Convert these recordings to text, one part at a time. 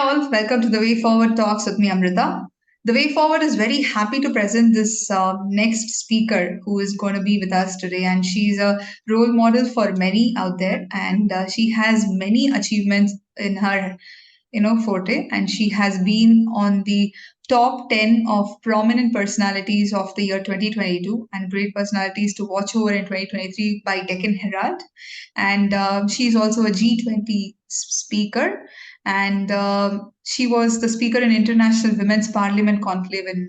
all, welcome to the Way Forward Talks with me, Amrita. The Way Forward is very happy to present this next speaker who is going to be with us today, and she's a role model for many out there, and she has many achievements in her forte, and she has been on the top 10 of prominent personalities of the year 2022 and great personalities to watch over in 2023 by Deccan Herald. And she's also a G20 speaker, and she was the speaker in International Women's Parliament Conclave in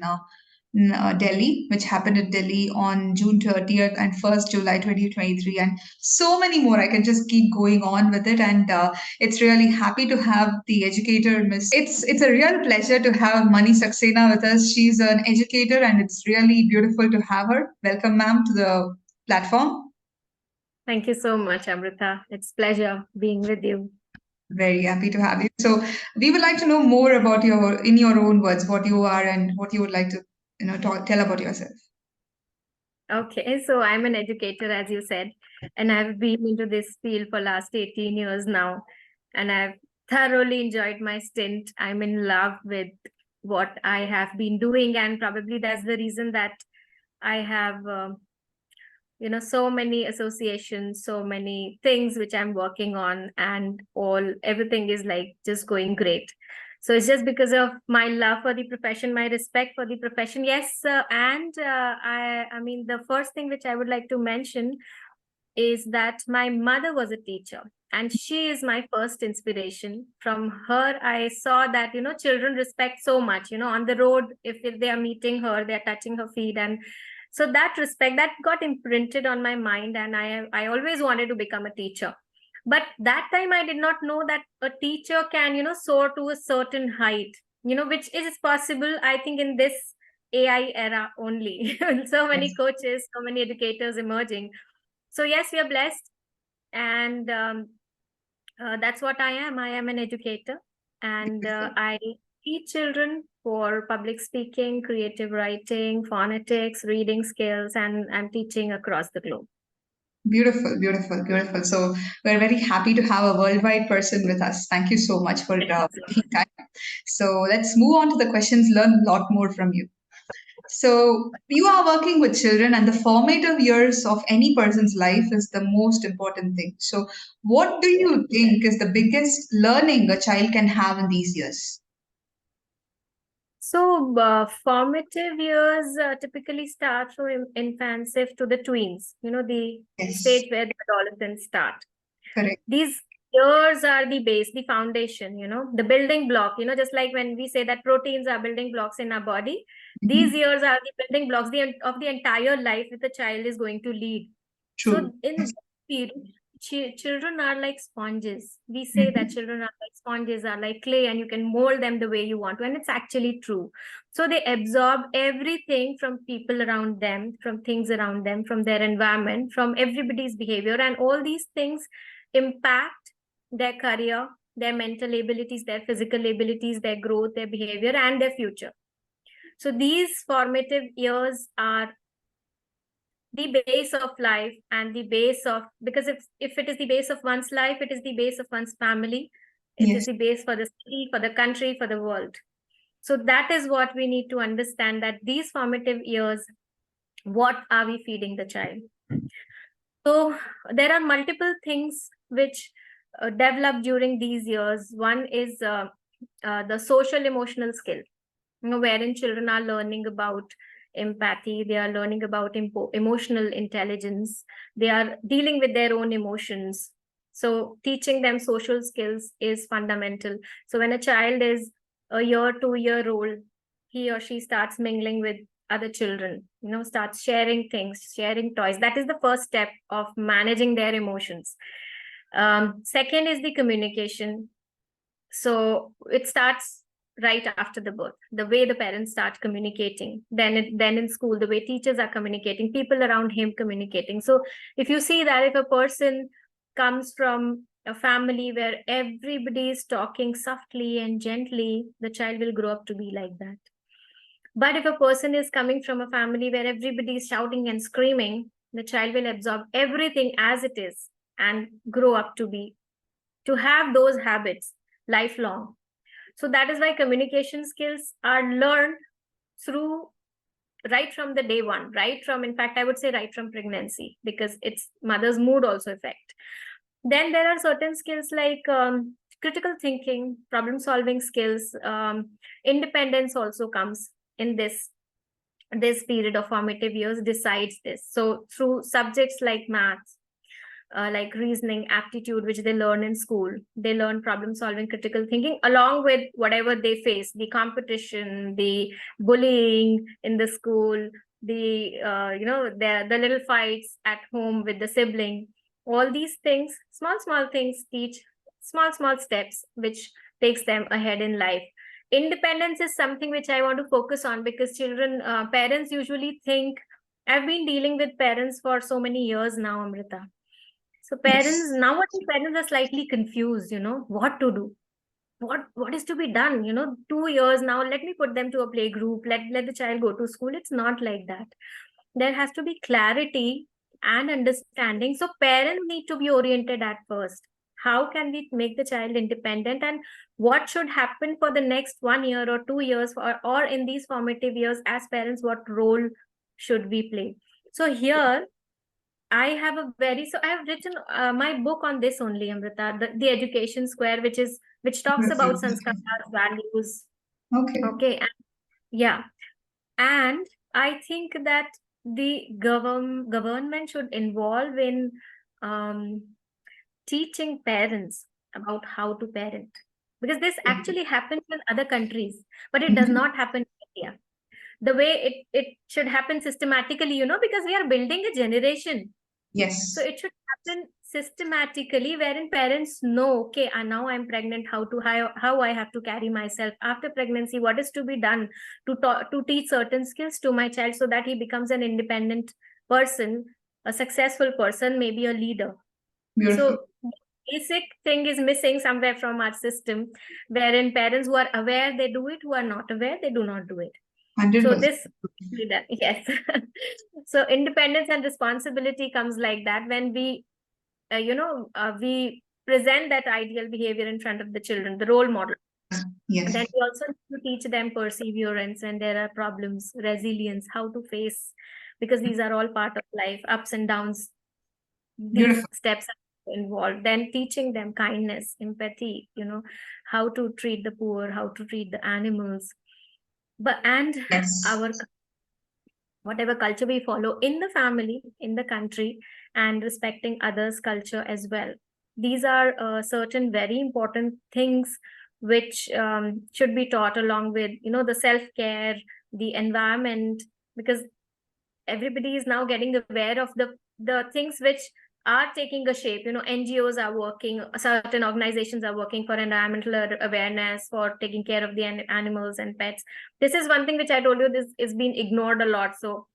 Delhi, which happened in Delhi on June 30th and 1st July 2023, and so many more. I can just keep going on with it, and it's really happy to have the educator, Miss. It's a real pleasure to have Mani Saxena with us. She's an educator, and it's really beautiful to have her. Welcome, ma'am, to the platform. Thank you so much, Amrita. It's a pleasure being with you. Very happy to have you. So we would like to know more about in your own words, what you are and what you would like to, tell about yourself. Okay, so I'm an educator, as you said, and I've been into this field for last 18 years now, and I've thoroughly enjoyed my stint. I'm in love with what I have been doing, and probably that's the reason that I have so many associations, so many things which I'm working on, and everything is like just going great. So it's just because of my love for the profession, my respect for the profession. Yes, I mean, the first thing which I would like to mention is that my mother was a teacher, and she is my first inspiration. From her, I saw that, children respect so much, on the road, if they are meeting her, they are touching her feet. And so that respect, that got imprinted on my mind, and I always wanted to become a teacher. But that time I did not know that a teacher can, soar to a certain height, which is possible, I think, in this AI era only. So many coaches, so many educators emerging. So yes, we are blessed, and that's what I am. I am an educator, and I teach children for public speaking, creative writing, phonetics, reading skills, and I'm teaching across the globe. Beautiful, beautiful, beautiful. So we're very happy to have a worldwide person with us. Thank you so much for taking time. So let's move on to the questions, learn a lot more from you. So you are working with children, and the formative years of any person's life is the most important thing. So what do you think is the biggest learning a child can have in these years? So formative years typically start from infancy to the tweens, the stage where the adolescents start. Correct. These years are the base, the foundation, the building block, just like when we say that proteins are building blocks in our body, these years are the building blocks of the entire life that the child is going to lead. True. So in this period, children are like sponges. We say that children are like sponges, are like clay, and you can mold them the way you want to, and it's actually true. So they absorb everything from people around them, from things around them, from their environment, from everybody's behavior, and all these things impact their career, their mental abilities, their physical abilities, their growth, their behavior, and their future. So these formative years are the base of life, and the base of, because if it is the base of one's life, it is the base of one's family. It is the base for the city, for the country, for the world. So that is what we need to understand, that these formative years, what are we feeding the child? So there are multiple things which develop during these years. One is the social emotional skill, wherein children are learning about empathy, they are learning about emotional intelligence, they are dealing with their own emotions. So teaching them social skills is fundamental. So when a child is a year, 2-year-old, he or she starts mingling with other children, starts sharing things, sharing toys. That is the first step of managing their emotions. Second is the communication. So it starts right after the birth, the way the parents start communicating, then in school, the way teachers are communicating, people around him communicating. So if you see that if a person comes from a family where everybody is talking softly and gently, the child will grow up to be like that. But if a person is coming from a family where everybody is shouting and screaming, the child will absorb everything as it is and grow up to have those habits lifelong. So that is why communication skills are learned through right from the day one, right from, in fact, I would say right from pregnancy, because it's mother's mood also affect. Then there are certain skills like critical thinking, problem solving skills, independence also comes in this period of formative years decides this. So through subjects like maths, like reasoning, aptitude, which they learn in school, they learn problem solving, critical thinking, along with whatever they face, the competition, the bullying in the school, the the little fights at home with the sibling. All these things, small things, teach small steps which takes them ahead in life. Independence is something which I want to focus on, because children, parents usually think, I've been dealing with parents for so many years now, Amrita. So parents, Yes. nowadays parents are slightly confused, what to do, what is to be done. 2 years now, let me put them to a play group, let the child go to school. It's not like that. There has to be clarity and understanding. So parents need to be oriented at first. How can we make the child independent, and what should happen for the next 1 year or 2 years, or in these formative years as parents, what role should we play? So here I have I have written my book on this only, Amrita, the Education Square, which talks about Beautiful. sanskars, values. Okay. Okay, and yeah, and I think that the government should involve in um, teaching parents about how to parent, because this actually happens in other countries, but it does Mhm. not happen in India. The way it should happen systematically, because we are building a generation, so Yes. it should happen systematically, wherein parents know, okay, and now I'm pregnant, how I have to carry myself after pregnancy, what is to be done to teach certain skills to my child, so that he becomes an independent person, a successful person, maybe a leader. Beautiful. So basic thing is missing somewhere from our system, wherein parents who are aware, they do it, who are not aware, they do not do it. So 100%. this, yes. So independence and responsibility comes like that when we present that ideal behavior in front of the children, the role model. And then Yes. we also need to teach them perseverance when there are problems, resilience, how to face, because these are all part of life, ups and downs. These Beautiful. steps are involved. Then teaching them kindness, empathy, how to treat the poor, how to treat the animals, and Yes. our whatever culture we follow in the family, in the country, and respecting others' culture as well. These are certain very important things which should be taught, along with the self-care, the environment, because everybody is now getting aware of the things which are taking a shape. NGOs are working, certain organizations are working for environmental awareness, for taking care of the animals and pets. This is one thing which I told you, this is being ignored a lot. So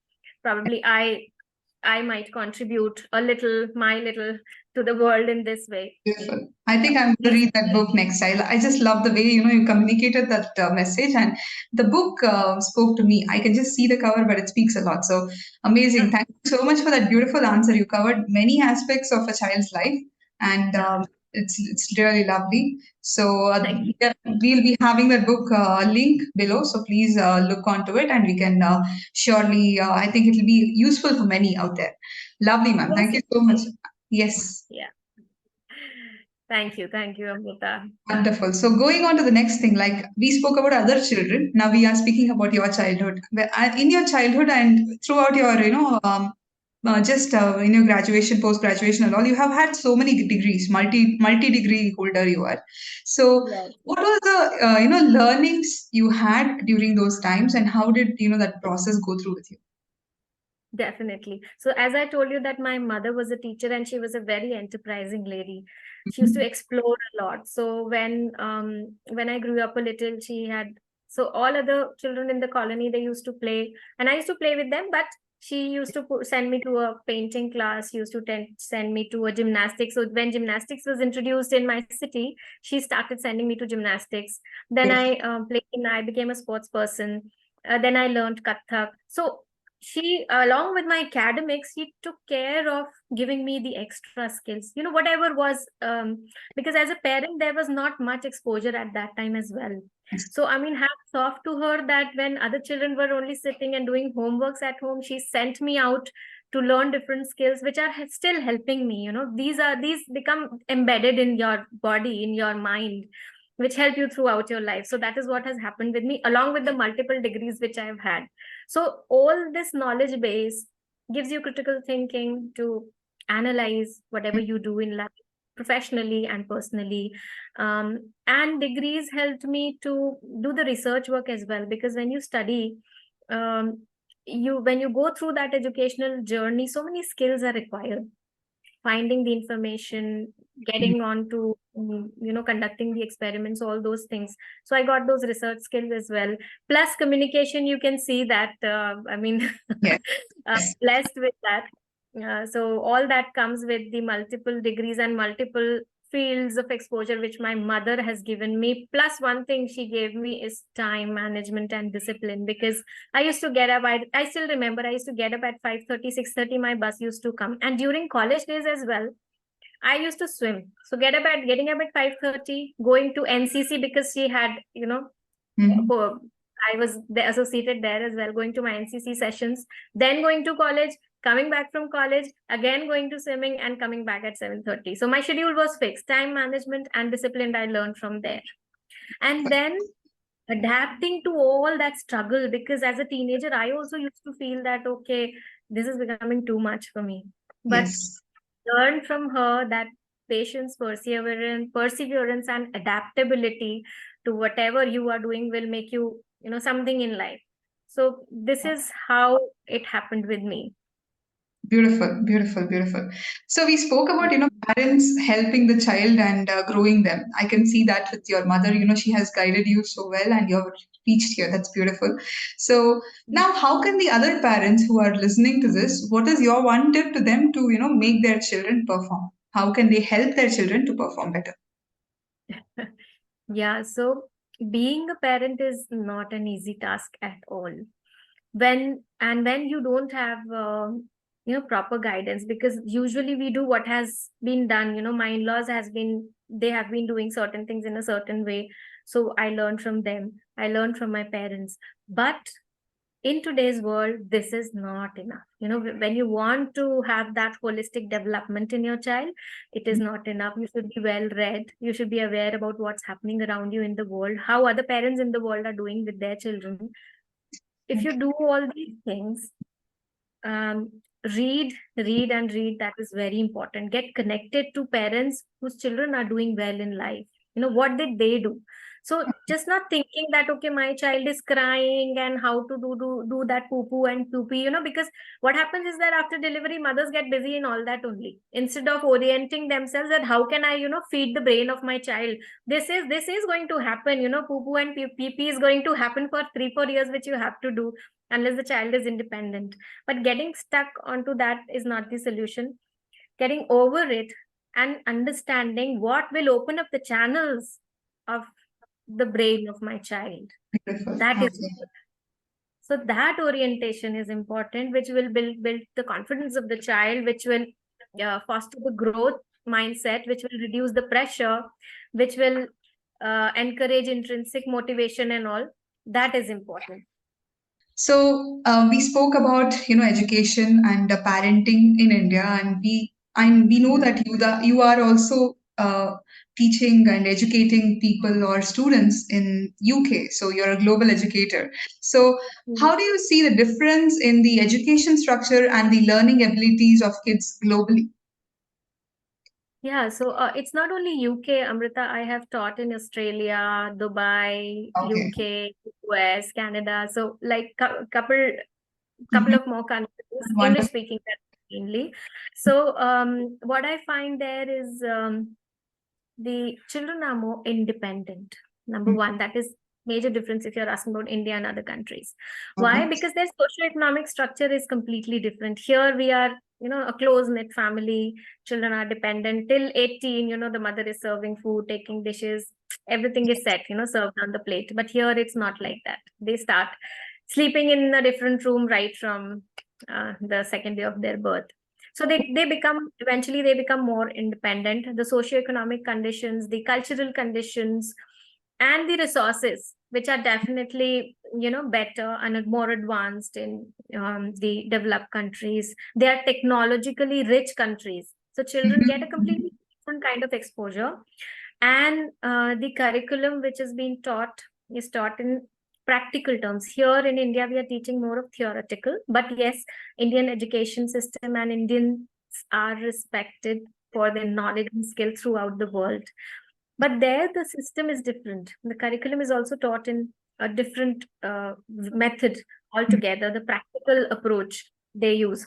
probably I might contribute a little, my little, to the world in this way. Beautiful. I think I'm going to These read that book next. I just love the way you communicated that message, and the book spoke to me. I can just see the cover, but it speaks a lot. So amazing! Thank you so much for that beautiful answer. You covered many aspects of a child's life, and yeah, it's really lovely. So thank you. yeah, we'll be having that book link below. So please look onto it, and we can surely. I think it will be useful for many out there. Lovely, ma'am. Most Thank you so much. definitely. Yes. Yeah, thank you, Amrita. Wonderful. So going on to the next thing, like we spoke about other children, now we are speaking about your childhood. In your childhood and throughout your, just in your graduation, post graduation, and all, you have had so many degrees, multi degree holder you are. So Yes. what were the learnings you had during those times, and how did that process go through with you? Definitely. So as I told you that my mother was a teacher and she was a very enterprising lady. She used to Mhm. explore a lot. So when I grew up a little, she had, so all other children in the colony, they used to play, and I used to play with them, but she used to send me to a painting class. She used to send me to a gymnastics. So when gymnastics was introduced in my city, she started sending me to gymnastics. Then Beautiful. I became a sports person. Then I learned Kathak. So she, along with my academics, she took care of giving me the extra skills, whatever was, because as a parent, there was not much exposure at that time as well. So, I mean, hats off to her that when other children were only sitting and doing homeworks at home, she sent me out to learn different skills, which are still helping me. These become embedded in your body, in your mind, which help you throughout your life. So that is what has happened with me, along with the multiple degrees which I have had. So all this knowledge base gives you critical thinking to analyze whatever you do in life, professionally and personally. And degrees helped me to do the research work as well, because when you study, when you go through that educational journey, so many skills are required. Finding the information, getting on to conducting the experiments, all those things. So I got those research skills as well, plus communication. You can see that, I mean, Yes. blessed with that. So all that comes with the multiple degrees and multiple fields of exposure which my mother has given me. Plus one thing she gave me is time management and discipline, because I used to get up, I still remember I used to get up at 5:30, 6:30, my bus used to come. And during college days as well, I used to swim. So getting up at 5:30, going to NCC, because she had, Mhm. I was associated there as well, going to my NCC sessions, then going to college, coming back from college, again going to swimming and coming back at 7:30. So my schedule was fixed. Time management and discipline I learned from there. And then adapting to all that struggle, because as a teenager, I also used to feel that, okay, this is becoming too much for me. But Yes. learn from her that patience, perseverance and adaptability to whatever you are doing will make you, something in life. So this is how it happened with me. Beautiful, beautiful, beautiful. So we spoke about, parents helping the child and growing them. I can see that with your mother, she has guided you so well and you've reached here. That's beautiful. So now how can the other parents who are listening to this, what is your one tip to them to, make their children perform? How can they help their children to perform better? Yeah, so being a parent is not an easy task at all. When you don't have proper guidance, because usually we do what has been done. My in-laws they have been doing certain things in a certain way, so I learned from them, I learned from my parents. But in today's world, this is not enough. When you want to have that holistic development in your child, it is not enough. You should be well read, you should be aware about what's happening around you in the world, how other parents in the world are doing with their children. If you do all these things, um, read and read, that is very important. Get connected to parents whose children are doing well in life. What did they do? So just not thinking that, okay, my child is crying and how to do that poo poo and poopy, because what happens is that after delivery, mothers get busy in all that only, instead of orienting themselves that how can I, feed the brain of my child. This is going to happen, poo poo and pee pee is going to happen for 3-4 years, which you have to do unless the child is independent. But getting stuck onto that is not the solution. Getting over it and understanding what will open up the channels of the brain of my child. Beautiful. That is Okay. so that orientation is important, which will build the confidence of the child, which will foster the growth mindset, which will reduce the pressure, which will encourage intrinsic motivation and all. That is important. So we spoke about education and parenting in India, and we know Mm. that you are also teaching and educating people or students in UK. So you're a global educator. So Mm. how do you see the difference in the education structure and the learning abilities of kids globally? Yeah, so it's not only UK, Amrita. I have taught in Australia, Dubai, Okay. UK, US, Canada. So like couple Mhm. of more countries, English Wonderful. speaking mainly. So what I find there is, the children are more independent. Number one, that is major difference if you're asking about India and other countries. Why? Okay. Because their socioeconomic structure is completely different. Here we are, a close-knit family. Children are dependent till 18. The mother is serving food, taking dishes, everything is set, served on the plate. But here it's not like that. They start sleeping in a different room right from the second day of their birth. So they become, eventually they become more independent. The socioeconomic conditions, the cultural conditions, and the resources, which are definitely, better and more advanced in the developed countries. They are technologically rich countries. So children get a completely different kind of exposure. And the curriculum which is being taught is taught in practical terms. Here in India, we are teaching more of theoretical, but yes, Indian education system and Indians are respected for their knowledge and skill throughout the world. But there, the system is different. The curriculum is also taught in a different method altogether, the practical approach they use.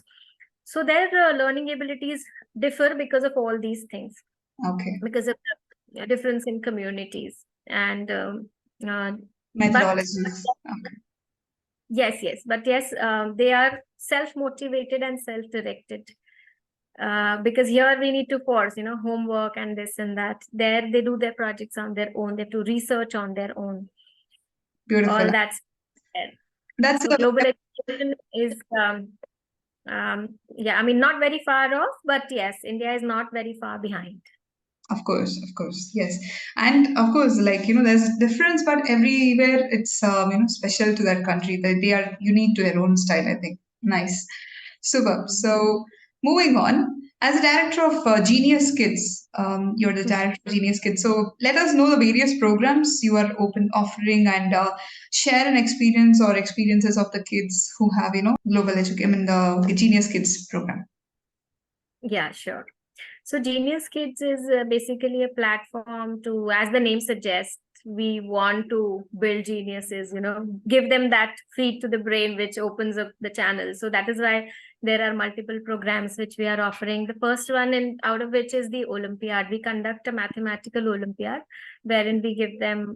So their learning abilities differ because of all these things. Okay. Because of the difference in communities and Methodologies. Okay. Yes, but yes, they are self-motivated and self-directed. Because here we need to force, homework and this and that. There they do their projects on their own. They have to research on their own. Beautiful. All that's there. That's So global education is, yeah, I mean, not very far off, but yes, India is not very far behind. Of course, yes. And of course, like, there's difference, but everywhere it's, special to that country. They are unique to their own style, I think. Nice. Superb. So, moving on, as a director of Genius Kids, you're the director of Genius Kids. So, let us know the various programs you are offering, and share an experience or experiences of the kids who have, global education, I mean, the Genius Kids program. Yeah, sure. So Genius Kids is basically a platform to, as the name suggests, we want to build geniuses, give them that feed to the brain, which opens up the channel. So that is why there are multiple programs which we are offering. The first one out of which is the Olympiad. We conduct a mathematical Olympiad wherein we give them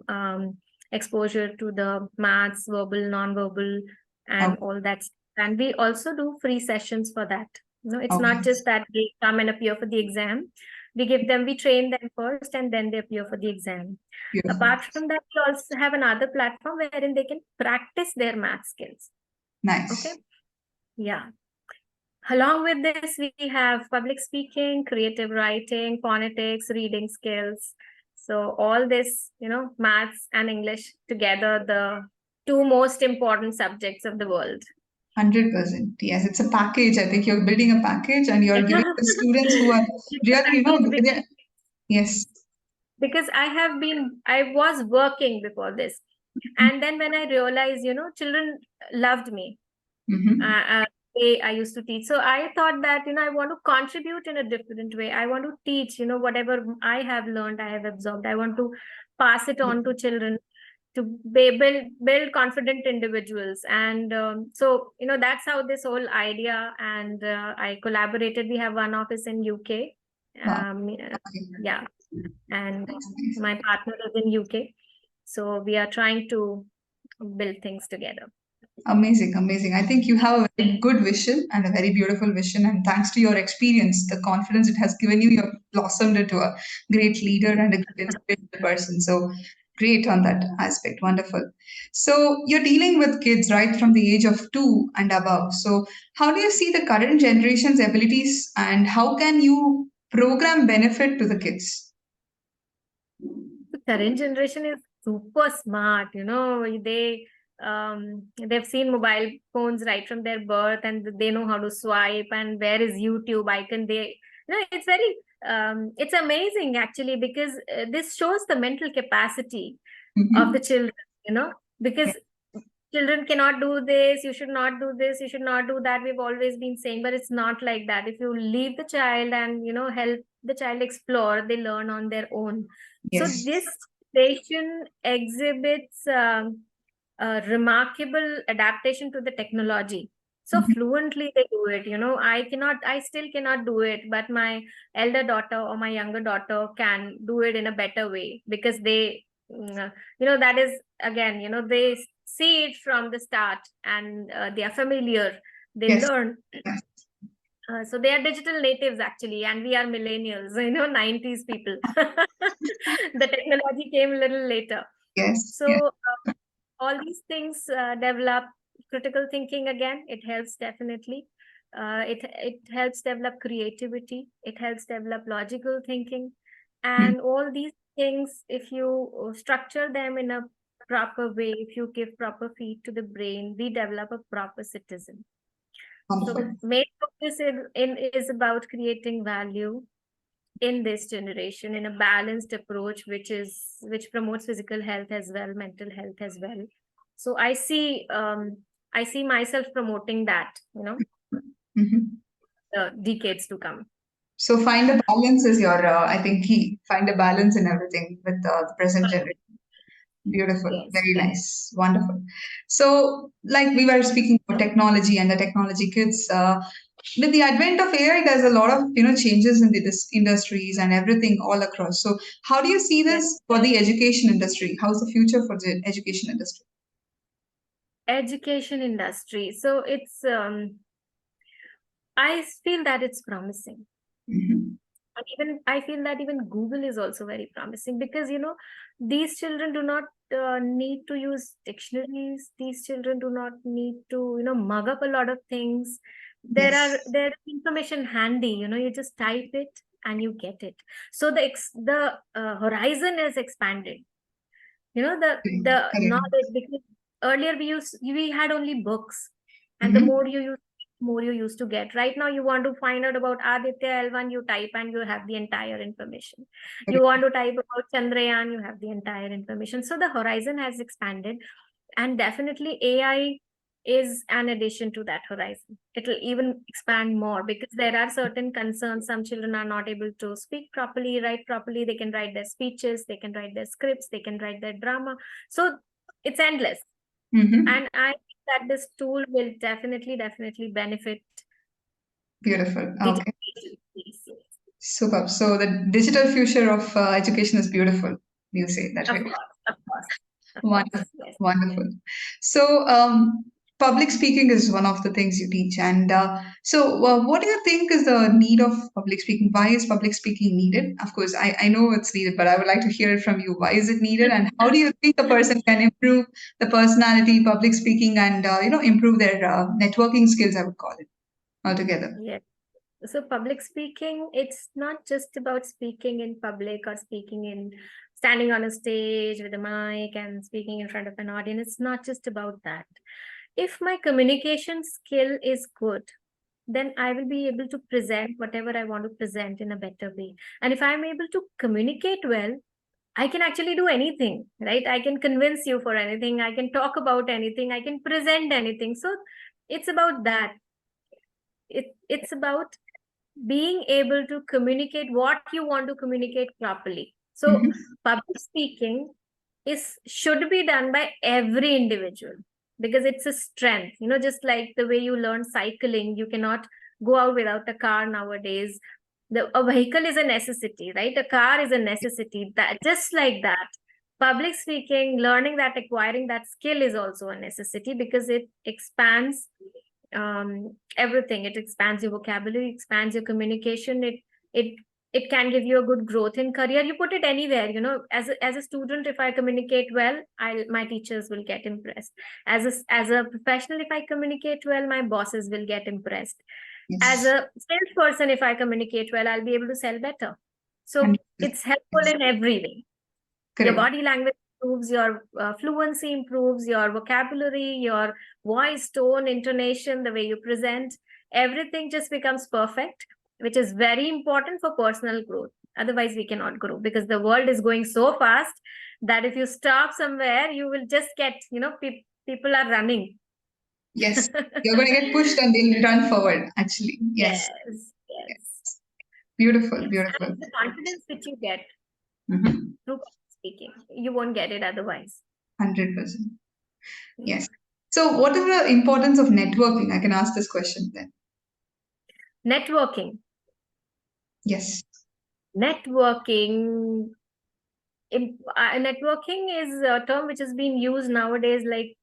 exposure to the maths, verbal, non-verbal, and all that. And we also do free sessions for that. It's not just that they come and appear for the exam. We train them first and then they appear for the exam. Beautiful. Apart from that, we also have another platform wherein they can practice their math skills. Nice. Okay. Yeah. Along with this, we have public speaking, creative writing, phonetics, reading skills. So all this, maths and English together, the two most important subjects of the world. 100%. Yes, it's a package. I think you're building a package and you're giving the students who are really, yes. Because I was working before this. And then when I realized, children loved me. I used to teach. So I thought that, I want to contribute in a different way. I want to teach, whatever I have learned, I have absorbed. I want to pass it on to children to build confident individuals. And so, that's how this whole idea, and I collaborated. We have one office in UK. Yeah. And my partner is in UK. So we are trying to build things together. Amazing. I think you have a very good vision and a very beautiful vision. And thanks to your experience, the confidence it has given you, you have blossomed into a great leader and a great inspirational person. So great on that aspect. Wonderful. So you're dealing with kids right from the age of 2 and above. So how do you see the current generation's abilities, and how can you program benefit to the kids? The current generation is super smart. They've seen mobile phones right from their birth, and they know how to swipe and where is YouTube icon. It's very it's amazing actually, because this shows the mental capacity of the children, because children cannot do this, you should not do this, you should not do that. We've always been saying, but it's not like that. If you leave the child and help the child explore, they learn on their own. So this generation exhibits a remarkable adaptation to the technology. So fluently they do it. I still cannot do it, but my elder daughter or my younger daughter can do it in a better way, because they that is, again, they see it from the start, and they are familiar, they learn. So they are digital natives actually, and we are millennials, 90s people. The technology came a little later. So all these things develop critical thinking again. It helps definitely. It helps develop creativity. It helps develop logical thinking, Mm. and all these things, if you structure them in a proper way, if you give proper feed to the brain, we develop a proper citizen. So Wonderful. main focus is about creating value in this generation in a balanced approach, which promotes physical health as well, mental health as well. So I see myself promoting that, Mhm. decades to come. So find a balance is your, I think, key. Find a balance in everything with the present generation. Beautiful, Yes. very nice, wonderful. So, like we were speaking about technology and the technology kids, with the advent of AI, there's a lot of changes in this industries and everything all across. So, how do you see Yes. this for the education industry? How's the future for the education industry? Education industry. So it's I feel that it's promising. Hmm. And even I feel that even Google is also very promising, because these children do not need to use dictionaries. These children do not need to mug up a lot of things. Yes, There is information handy. You just type it and you get it. So the horizon is expanded. The correct. knowledge, because earlier we had only books, and the Hmm. more you used to get. Right now you want to find out about Aditya L1, you type and you have the entire information. You Correct. want to type about Chandrayaan, you have the entire information. So the horizon has expanded, and definitely AI is an addition to that horizon. It will even expand more, because there are certain concerns. Some children are not able to speak properly, write properly. They can write their speeches, they can write their scripts, they can write their drama. So it's endless. Hmm. And I think that this tool will definitely benefit Beautiful. the Okay, generation. Yes. superb. So the digital future of education is beautiful. You say that Of way. course, of course, of Wonderful, course. Yes. wonderful. So, public speaking is one of the things you teach, and what do you think is the need of public speaking? Why is public speaking needed? Of course, I know it's needed, but I would like to hear it from you. Why is it needed, and how do you think a person can improve the personality, public speaking, and improve their networking skills? I would call it altogether. Yes. So public speaking, it's not just about speaking in public or speaking in standing on a stage with a mic and speaking in front of an audience. It's not just about that. If my communication skill is good, then I will be able to present whatever I want to present in a better way. And if I'm able to communicate well, I can actually do anything, right? I can convince you for anything. I can talk about anything. I can present anything. So it's about that. It's about being able to communicate what you want to communicate properly. So Hmm. public speaking is should be done by every individual, because it's a strength. Just like the way you learn cycling, you cannot go out without a car nowadays. A vehicle is a necessity, right? A car is a necessity. That just like that, public speaking, learning that, acquiring that skill is also a necessity, because it expands everything. It expands your vocabulary, expands your communication. It it can give you a good growth in career. You put it anywhere. As a student, if I communicate well, my teachers will get impressed. As a professional, if I communicate well, my bosses will get impressed. As Yes, a salesperson, if I communicate well, I'll be able to sell better. So 100%. it's helpful Yes, in every way. Your correct. body language improves, your fluency improves, your vocabulary, your voice tone, intonation, the way you present, everything just becomes perfect, which is very important for personal growth. Otherwise we cannot grow, because the world is going so fast that if you stop somewhere, you will just get, people are running. Yes, you're going to get pushed and they'll run forward. Actually, yes, Yes, yes, beautiful, yes. beautiful. And the confidence which you get Mhm. through public speaking, you won't get it otherwise. 100%. Yeah. Yes. So, what is the importance of networking? I can ask this question then. Networking. Yes. Networking Networking is a term which is being used nowadays, like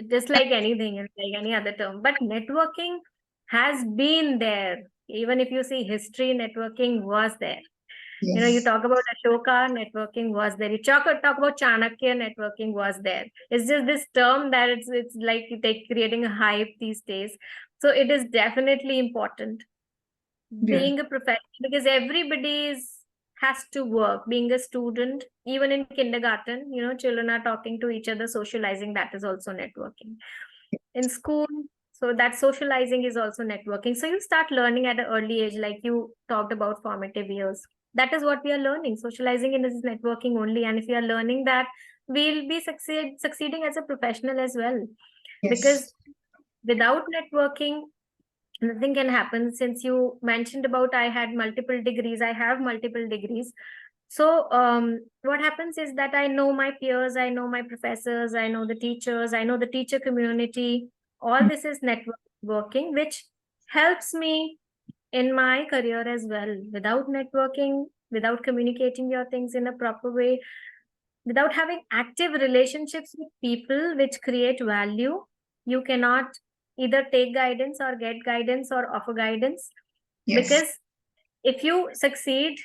just like anything, it's like any other term. But networking has been there. Even if you see history, networking was there. You talk about Ashoka, networking was there. You talk about Chanakya, networking was there. It's just this term that it's like creating a hype these days. So it is definitely important. Being a professional, because everybody has to work. Being a student, even in kindergarten, children are talking to each other, socializing. That is also networking. In school, so that socializing is also networking. So you start learning at an early age, like you talked about formative years. That is what we are learning. Socializing is networking only. And if we are learning that, we'll be succeeding as a professional as well. Because without networking, nothing can happen. Since you mentioned about I have multiple degrees. So what happens is that I know my peers, I know my professors, I know the teachers, I know the teacher community. All this is networking, which helps me in my career as well. Without networking, without communicating your things in a proper way, without having active relationships with people which create value, you cannot either take guidance or get guidance or offer guidance. Because if you succeed,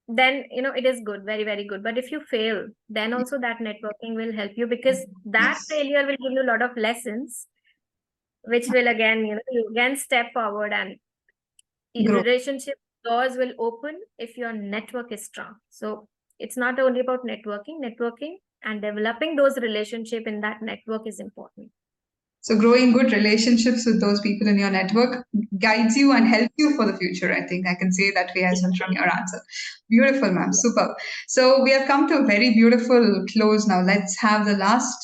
then it is good, very, very good. But if you fail, then also that networking will help you, because that failure will give you a lot of lessons, which will again, you again step forward, and relationship doors will open if your network is strong. So it's not only about networking and developing those relationship in that network is important. So growing good relationships with those people in your network guides you and helps you for the future. I think I can say that way as well from your answer. Beautiful, ma'am. Super. So we have come to a very beautiful close now. Let's have the last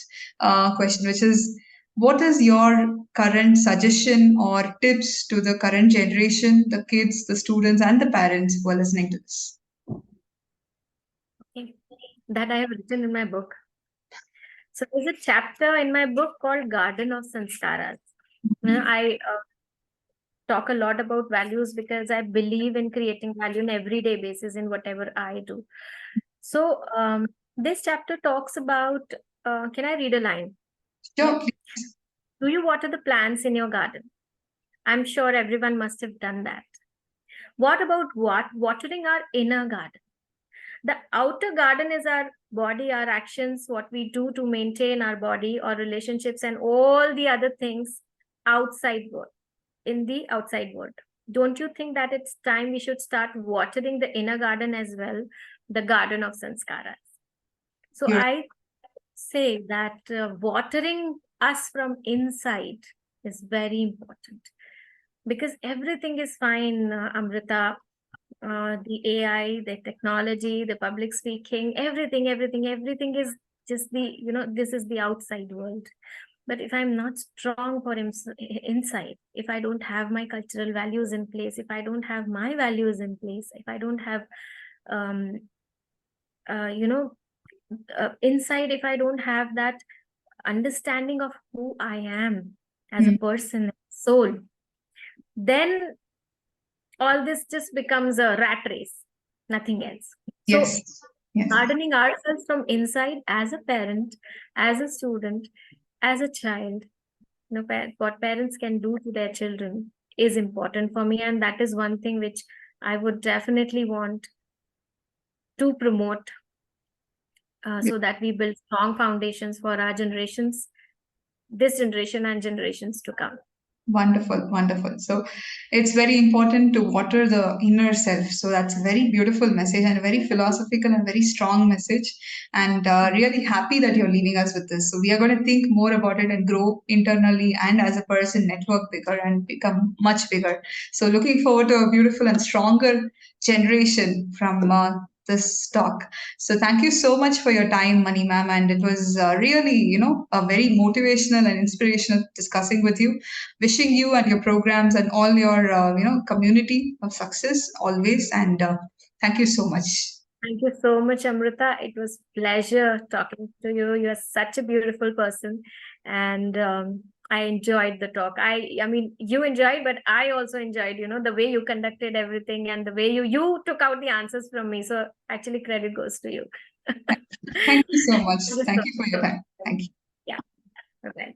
question, which is, what is your current suggestion or tips to the current generation, the kids, the students, and the parents who are listening to this? That I have written in my book. So there's a chapter in my book called Garden of Sanskaras. I talk a lot about values because I believe in creating value on everyday basis in whatever I do. So this chapter talks about, can I read a line? Sure. Do you water the plants in your garden? I'm sure everyone must have done that. What about watering our inner garden? The outer garden is our body, our actions, what we do to maintain our body, our relationships, and all the other things outside world, in the outside world. Don't you think that it's time we should start watering the inner garden as well, the garden of sanskaras? So I say that watering us from inside is very important, because everything is fine, Amrita. The AI, the technology, the public speaking, everything is just this is the outside world. But if I'm not strong for inside, if I don't have my cultural values in place, if I don't have my values in place, if I don't have, inside, if I don't have that understanding of who I am as a person, soul, then all this just becomes a rat race, nothing else. So gardening ourselves from inside, as a parent, as a student, as a child, what parents can do to their children is important for me. And that is one thing which I would definitely want to promote, so that we build strong foundations for our generations, this generation and generations to come. Wonderful, wonderful. So it's very important to water the inner self. So that's a very beautiful message and a very philosophical and very strong message. And really happy that you're leaving us with this. So we are going to think more about it and grow internally and as a person, network bigger and become much bigger. So looking forward to a beautiful and stronger generation from this talk. So thank you so much for your time, Mani ma'am. And it was really, a very motivational and inspirational discussing with you. Wishing you and your programs and all your community of success always, and thank you so much. Thank you so much, Amrita. It was pleasure talking to you. You're such a beautiful person, and I enjoyed the talk. I mean, you enjoyed, but I also enjoyed, the way you conducted everything and the way you took out the answers from me. So actually, credit goes to you. Thank you so much. Thank you for your time. Thank you. Yeah. Okay.